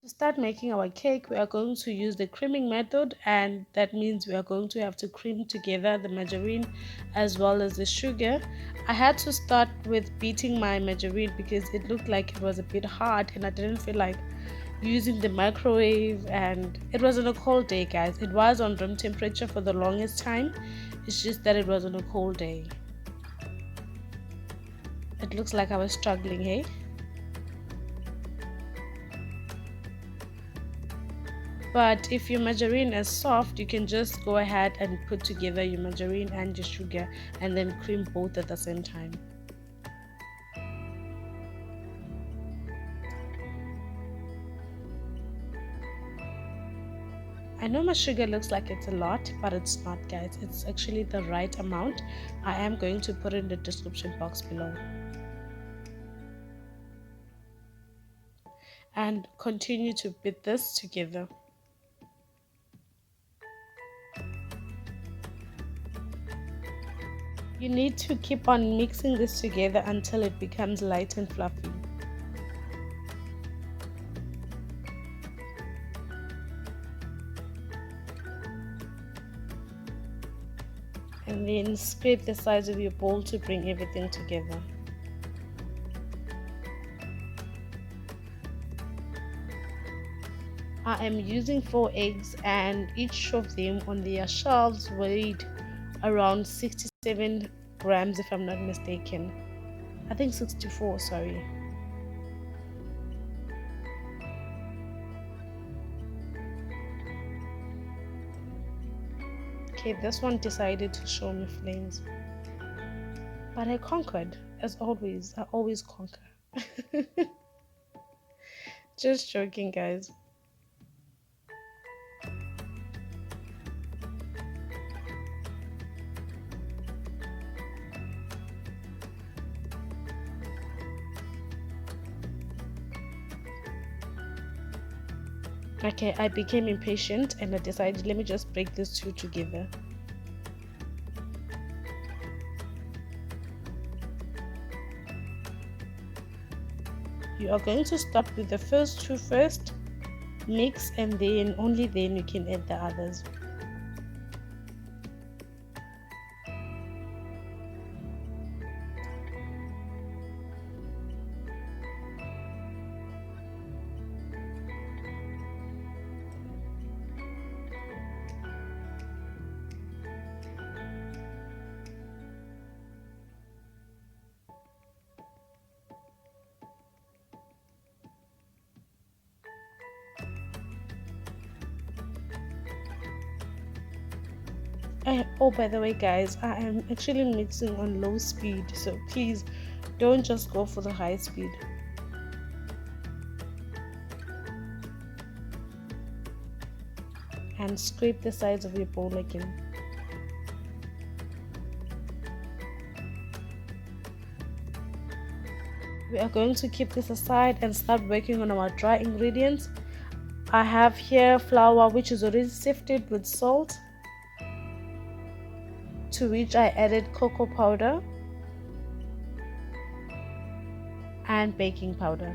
To start making our cake, we are going to use the creaming method, and that means we are going to have to cream together the margarine as well as the sugar. I had to start with beating my margarine because it looked like it was a bit hard and I didn't feel like using the microwave, and it was on a cold day, guys. It was on room temperature for the longest time. It's just that it was on a cold day. It looks like I was struggling, hey? But if your margarine is soft, you can just go ahead and put together your margarine and your sugar and then cream both at the same time. I know my sugar looks like it's a lot, but it's not, guys. It's actually the right amount. I am going to put in the description box below. And continue to beat this together. You need to keep on mixing this together until it becomes light and fluffy. And then scrape the sides of your bowl to bring everything together. I am using 4 eggs, and each of them on their shelves weighed around 67 grams if I'm not mistaken. I think 64, sorry. Okay, this one decided to show me flames. But I conquered, as always. I always conquer. Just joking, guys. Okay, I became impatient and I decided, let me just break these two together. You are going to start with the first two first, mix, and then only then you can add the others. Oh, by the way, guys, I am actually mixing on low speed, so please don't just go for the high speed. And scrape the sides of your bowl again. We are going to keep this aside and start working on our dry ingredients. I have here flour, which is already sifted with salt, to which I added cocoa powder and baking powder.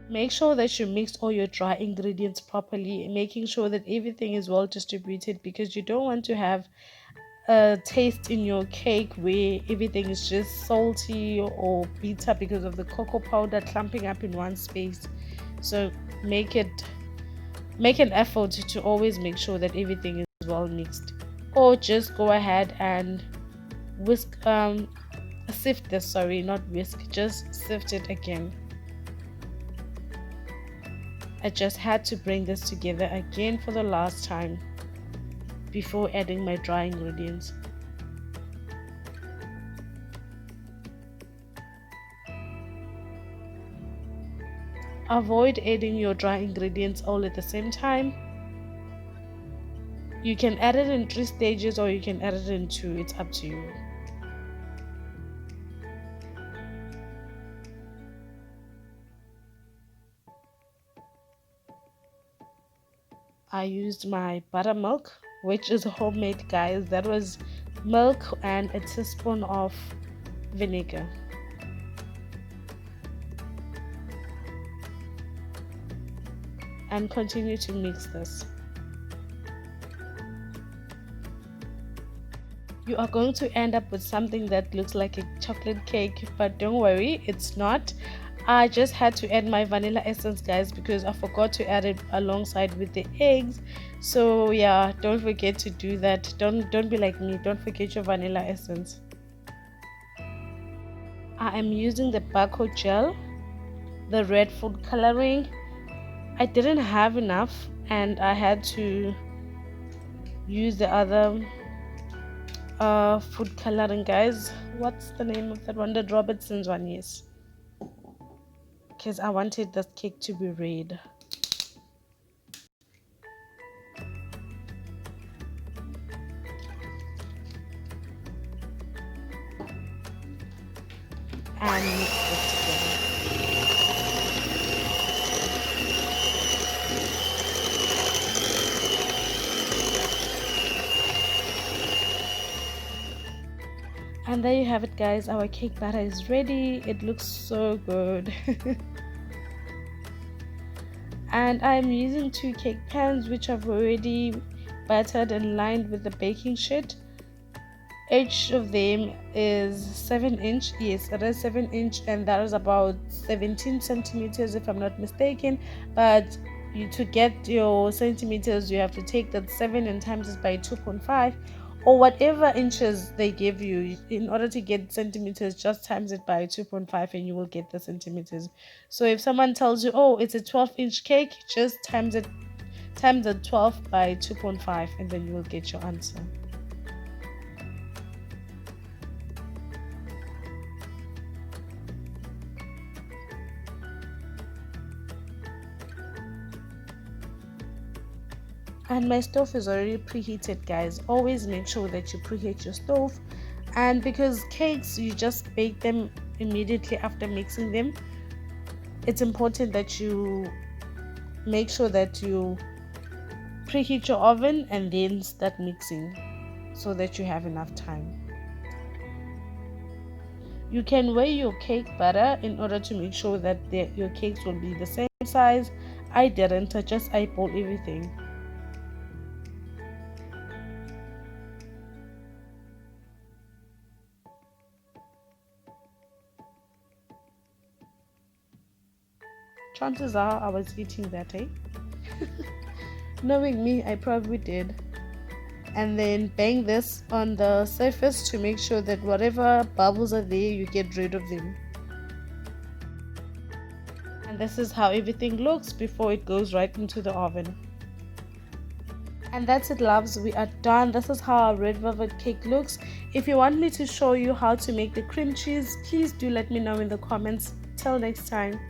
Make sure that you mix all your dry ingredients properly, making sure that everything is well distributed, because you don't want to have a taste in your cake where everything is just salty or bitter because of the cocoa powder clumping up in one space. So make an effort to always make sure that everything is well mixed, or just go ahead and whisk sift this, sorry, not whisk, just sift it again. I just had to bring this together again for the last time before adding my dry ingredients. Avoid adding your dry ingredients all at the same time. You can add it in 3 stages or you can add it in 2, it's up to you. I used my buttermilk, which is homemade, guys. That was milk and a teaspoon of vinegar. And continue to mix this. You are going to end up with something that looks like a chocolate cake, but don't worry, it's not. I just had to add my vanilla essence, guys, because I forgot to add it alongside with the eggs. So yeah, don't forget to do that. Don't be like me, don't forget your vanilla essence. I am using the barcode gel, the red food coloring. I didn't have enough and I had to use the other food coloring, guys. What's the name of that one? The Robertson's one, yes, because I wanted this cake to be red. And mix it together. And there you have it, guys. Our cake batter is ready. It looks so good. And I'm using 2 cake pans which I've already buttered and lined with the baking sheet. Each of them is 7-inch. Yes, it is 7-inch, and that is about 17 centimeters if I'm not mistaken. But to get your centimeters, you have to take that 7 and times it by 2.5, or whatever inches they give you. In order to get centimeters, just times it by 2.5 and you will get the centimeters. So if someone tells you, oh, it's a 12-inch cake, just times the 12 by 2.5 and then you will get your answer. And my stove is already preheated, guys. Always make sure that you preheat your stove. And because cakes, you just bake them immediately after mixing them, it's important that you make sure that you preheat your oven and then start mixing so that you have enough time. You can weigh your cake batter in order to make sure that your cakes will be the same size. I didn't, I just eyeballed everything. Chances are I was eating that, eh? Knowing me, I probably did. And then bang this on the surface to make sure that whatever bubbles are there, you get rid of them. And this is how everything looks before it goes right into the oven. And that's it, loves, we are done. This is how our red velvet cake looks. If you want me to show you how to make the cream cheese, please do let me know in the comments. Till next time.